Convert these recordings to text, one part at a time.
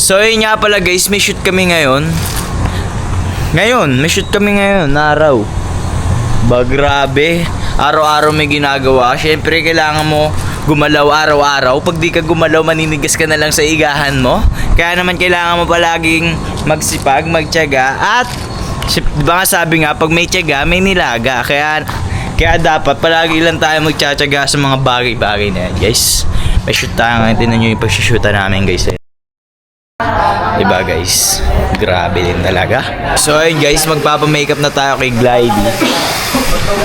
So yun nga pala guys, may shoot kami ngayon. May shoot kami ngayon na araw. Grabe, araw-araw may ginagawa. Syempre kailangan mo gumalaw araw-araw. Pag di ka gumalaw, maninigas ka na lang sa igahan mo. Kaya naman kailangan mo palaging magsipag, magtiyaga. At diba nga sabi nga, pag may tiyaga, may nilaga. Kaya dapat palagi lang tayo magtsatsaga sa mga bagay-bagay na yan, guys. May shoot tayo ngayon. Tinan nyo yung pagsushoota namin, guys. Diba, guys? Grabe din talaga. So, ayun, guys. Magpapamakeup na tayo kay Glidey.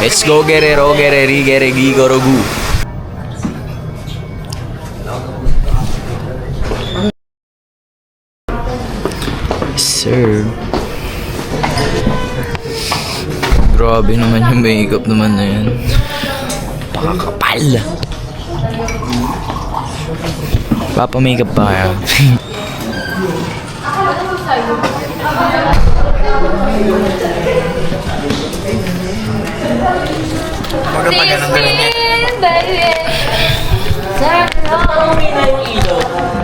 Let's go, Guerrero, Guerreri, Guerregi, Gorogu. Sir. Grabe naman yung makeup naman na yan. Pakakapal. Papa-makeup pa kaya. Maganda ganun yan.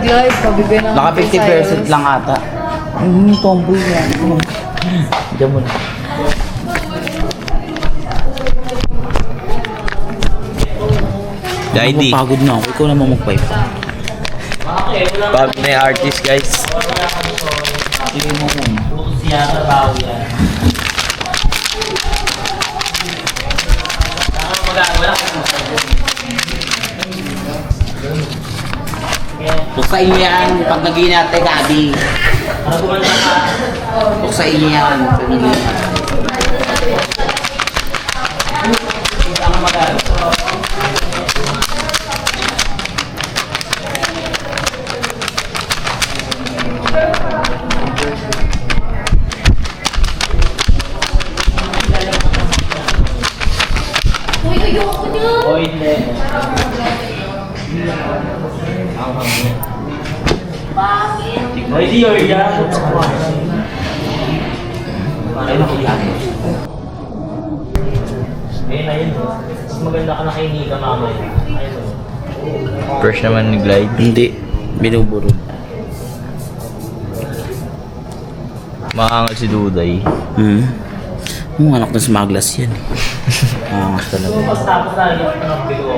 Guys, pabigay na Naka 50% lang ata. Tomboy yan. Diyan mo na. Daddy. Pagod na ako. Ikaw naman mag-pipe. Pagod na yung artist, guys. Sige mo muna. Siya sa tao yan. Buksain niyo yan pag naging natin, Gabi. Buksain niyo yan. Oh, hindi. Ay, di yun yan. Ay, nakulihan. Ayun. Mas maganda ka na kay Nika mamaya. Ayun. Fresh naman ni Glide. Hindi. Binuburod. Maangal si Duday. Yung anak ng smugglers yan. Angas talaga.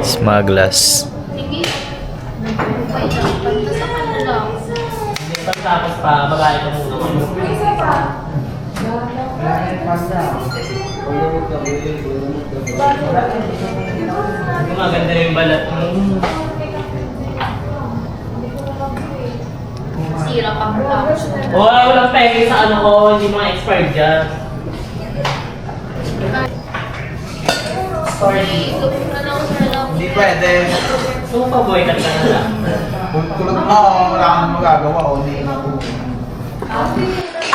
Smugglers. Tapos pa, babae ka muna. Maganda yung balat mo. sira pa mo lang. Walang peke sa ano ko, hindi mga expired dyan. Sorry, gawin na lang sa lang. Hindi pwede. So, paboy ka na lang. Tulad mo, wala kang magagawa o hindi na po.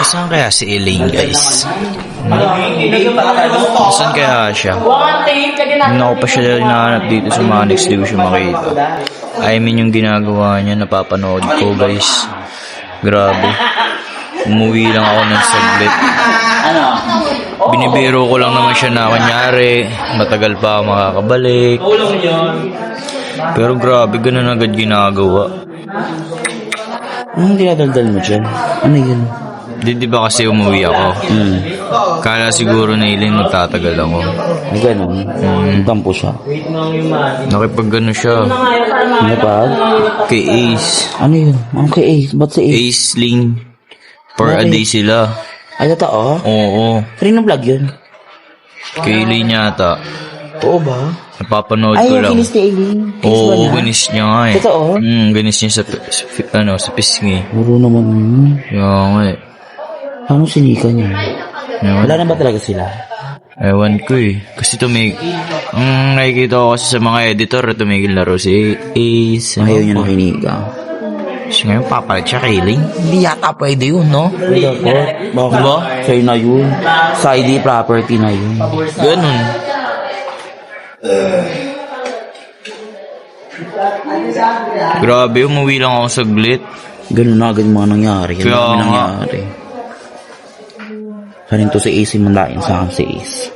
Saan kaya si Elaine, guys? Hindi pala kayo. Saan kaya siya? One tape, lagyan natin. Hindi ako pa siya hinahanap dito sa Manix. Di ko siya makita. I mean, yung ginagawa niya, napapanood ko, guys. Grabe. Umuwi lang ako ng saglit. Ano? Binibiro ko lang naman siya na kunyari, matagal pa ako makakabalik. Tulong yun. Pero grabe, ganun agad ginagawa. Anong dinadaldal mo dyan? Ano yun? Di ba kasi umuwi ako? Kala siguro na Elaine magtatagal ako. Ay, ganun. Tampo siya. Wait lang yung man. Nakipag-gano siya. Ano pa? Kay Ace. Ano yun? Ano kay Ace? Ba't si Ace? Ace Ling. For a day sila. Ay, totoo? Oo. Kanino vlog yun? Kay Elaine yata. Oo ba? Napapanood Ay, ko yung lang. kinis ni Aileen. Kinis ba Oo, niya? ginis niya nga eh. Totoo? Ginis niya sa pisngi. Puro naman yun. Kaya nga eh. Anong sinika niya? Ewan, Wala na ba talaga sila? ewan ko eh. Kasi ang nakikita ko kasi sa mga editor, tumigil na raw si Ace. Ayaw niya na kinika. Kasi ngayon papalit siya kay Elaine. Hindi yata pwede yun, no? Bakit? Diba? Sa'yo na yun. Sa ID property na yun. Ganun. Grabe, umuwi lang ako saglit. Ganun na agad mga nangyari. Ganun Kaya na nga. nangyari. Kanin to si Ace, mandain sa akin si Ace.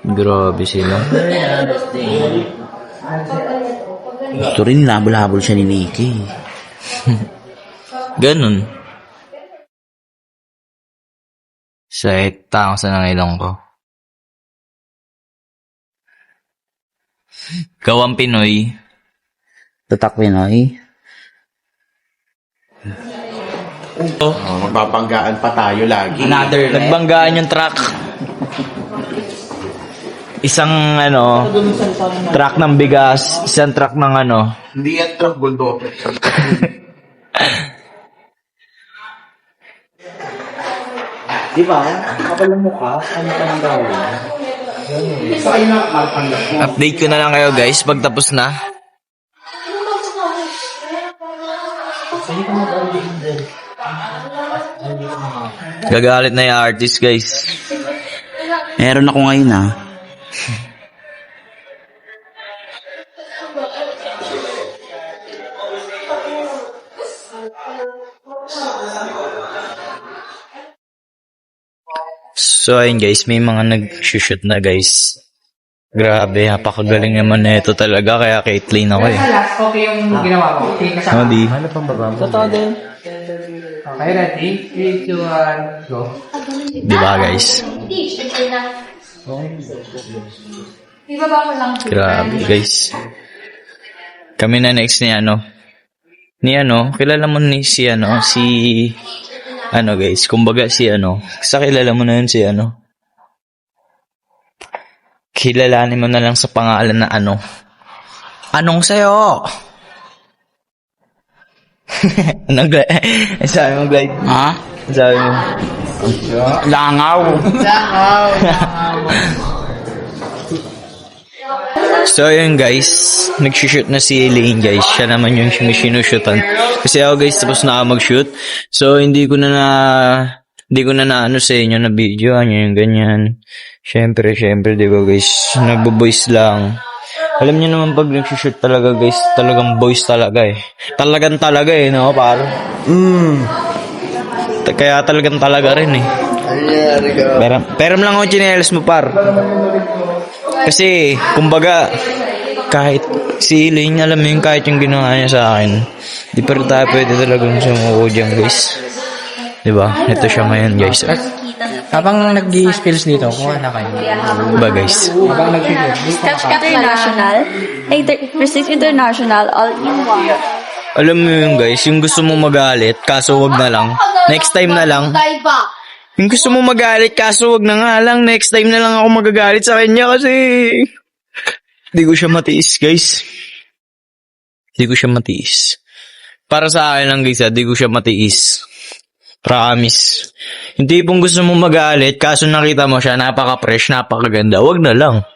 Grabe sila. Gusto rin nabol-habol siya ni Nikki. Ganun. Sakit tao sa nangilong ko. Gawang Pinoy. Tatak Pinoy. Oh, magbabanggaan pa tayo lagi. Nagbanggaan yung truck. Isang truck ng bigas, isang truck ng Hindi yan truck, bulldozer. Di ba? Kapal ang mukha. Ano ka nang gawin? update ko na lang kayo guys pag tapos na. Gagalit na yung artist guys. Meron ako ngayon So ayun guys, may mga nag-shoot na guys. Grabe, napakagaling naman na ito talaga. Kaya Caitlyn ako eh. Last, okay yung ginawa ko. Okay, kasama. Ano di? Totoo din. Okay, ready? 3, 2, 1, go. Diba guys? Hindi, syempre na. Ibaba mo lang. Grabe guys. Kami na next ni kilala mo ni si guys, kumbaga si sa kilala mo na yun si kilalanin mo na lang sa pangalan na anong sayo? Anong sabi mo, Glide? Ha? Sabi mo? Langaw. So yun guys, nag-shoot na si Elaine guys. Siya naman yung sinushootan. Kasi ako guys, tapos na ako mag-shoot. So hindi ko na sa inyo na video yung ganyan. Syempre, di ba guys, nagbo-voice lang. Alam niyo naman pag nag-shoot talaga guys, talagang voice talaga eh. Talagang talaga eh, no? Parang. Kaya talagang talaga rin eh. Pero lang ako chinelas mo par. Kasi, kumbaga, kahit si Elaine, alam mo yung kahit yung ginawa niya sa akin, di pa rin tayo pwede talagang sumuko dyan, guys. Diba? Ito siya ngayon, guys. Habang nag-i-spills dito, kuha na kayo. Diba, guys? Habang nag-i-spills, International, Prestige International, all-in-one. Alam mo yun, guys, yung gusto mo magalit, kaso wag na lang. Next time na lang. Yung gusto mo magalit, kaso wag na nga lang. Next time na lang ako magagalit sa kanya kasi di ko siya matiis, guys. Di ko siya matiis. Para sa akin lang, guys, di ko siya matiis. Promise. Yung tipong gusto mo magalit, kaso nakita mo siya, napaka-fresh, napakaganda, wag na lang.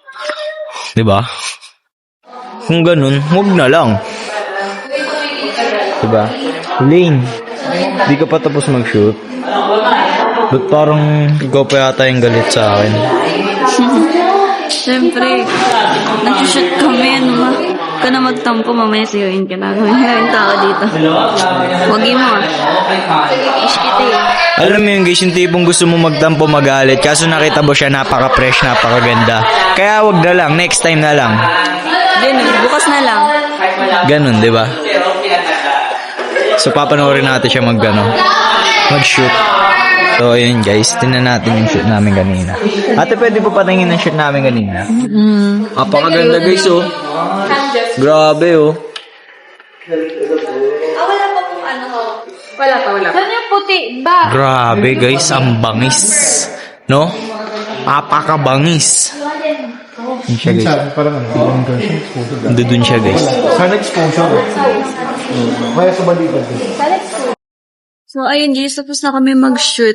Diba? Kung ganun, wag na lang. Diba? Lane, di ka pa tapos mag-shoot. Ba't parang ikaw pa yata yung galit sa akin? Siyempre, nag-shoot kami, ka na magtampo, mamaya siyuin ka na. Yung tao dito. Wagi mo. Iskite. Alam mo yung guys, yung tipong gusto mo magtampo magalit, kaso nakita mo siya napaka-fresh, napakaganda. Kaya wag na lang, next time na lang. Ganun, bukas na lang. Ganun, di ba? So papanoorin natin siya mag-shoot. So ayun guys, tingnan natin yung shoot namin kanina. Ate, pwede po patingin ng shoot namin kanina? Apakaganda guys, oh. Grabe, oh. Wala pa pong Wala pa. Saan yung puti ba? Grabe guys, ang bangis. No? Apakabangis. Yun siya guys. Doon siya guys. So, ayun guys, tapos na kami mag-shoot.